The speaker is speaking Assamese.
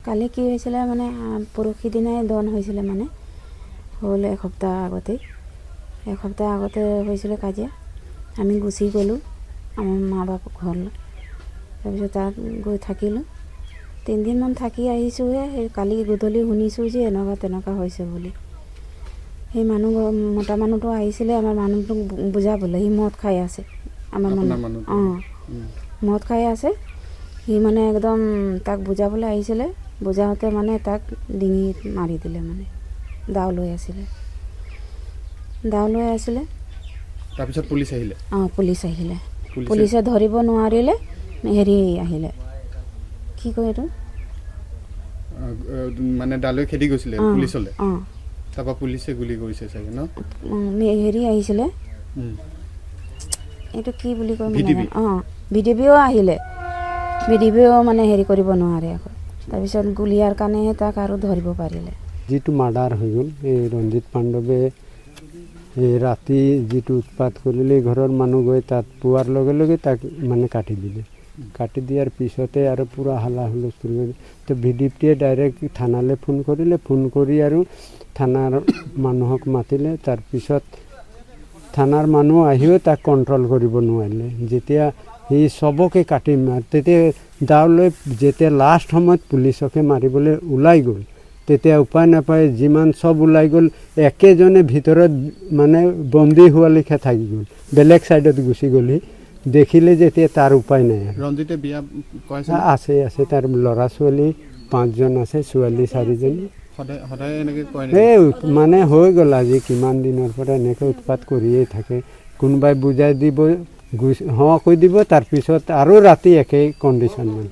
কালি কি হৈছিলে মানে পৰহি দিনাই দন হৈছিলে মানে হ'ল এসপ্তাহ আগতে হৈছিলে কাজিয়া। আমি গুচি গ'লোঁ আমাৰ মা বাপ ঘৰলৈ। তাৰপিছত তাত গৈ থাকিলোঁ 3 দিনমান থাকি আহিছোঁহে। সেই কালি গধূলি শুনিছোঁ যে এনেকুৱা তেনেকুৱা হৈছে বুলি। সেই মতা মানুহটো আহিছিলে আমাৰ মানুহটোক বুজাবলৈ। সি মদ খাই আছে আমাৰ মানুহ মদ খাই আছে। সি মানে একদম তাক বুজাবলৈ আহিছিলে। বুজাওঁতে মানে তাক ডিঙিত মাৰি দিলে মানে দাও লৈ আছিলে। তাৰপিছত পুলিচ আহিলে। পুলিচে ধৰিব নোৱাৰিলে। হেৰি আহিলে কি কয় এইটো মানে দালৈ খেদি গৈছিলে পুলিচলৈ। তাৰপৰা পুলিচে গুলি কৰিছে চাগে ন? হেৰি আহিছিলে এইটো কি বুলি কয় ভিডিঅ'ও আহিলে। ভিডিঅ'ও মানে হেৰি কৰিব নোৱাৰে আকৌ। তাৰপিছত গুলিয়াৰ কাৰণেহে তাক আৰু ধৰিব পাৰিলে। যিটো মাৰ্ডাৰ হৈ গ'ল এই ৰঞ্জিত পাণ্ডৱে এই ৰাতি যিটো উৎপাত কৰিলে ঘৰৰ মানুহ গৈ তাত পোৱাৰ লগে লগে তাক মানে কাটি দিলে। কাটি দিয়াৰ পিছতে আৰু পূৰা হাল্লা হুলস্থুল কৰিলে। তো ভিডিঅ'টোৱে ডাইৰেক্ট থানালৈ ফোন কৰিলে। ফোন কৰি আৰু থানাৰ মানুহক মাতিলে। তাৰপিছত থানাৰ মানুহ আহিও তাক কণ্ট্ৰল কৰিব নোৱাৰিলে। যেতিয়া সি চবকে কাটি তেতিয়া দাও লৈ যেতিয়া লাষ্ট সময়ত পুলিচকে মাৰিবলৈ ওলাই গ'ল তেতিয়া উপায় নাপায় যিমান চব ওলাই গ'ল একেজনে ভিতৰত মানে বন্দী হোৱা লেখীয়া থাকি গ'ল। বেলেগ ছাইডত গুচি গ'লহি। দেখিলে যেতিয়া তাৰ উপায় নাই। ৰঞ্জিতে বিয়া আছে তাৰ ল'ৰা ছোৱালী 5জন আছে, ছোৱালী 4জনী। সদায় এনেকৈ কয় এই মানে হৈ গ'ল আজি কিমান দিনৰ পৰা এনেকৈ উৎপাত কৰিয়েই থাকে। কোনোবাই বুজাই দিব কৈ দিব তাৰপিছত আৰু ৰাতি একেই কণ্ডিশ্যন মানে।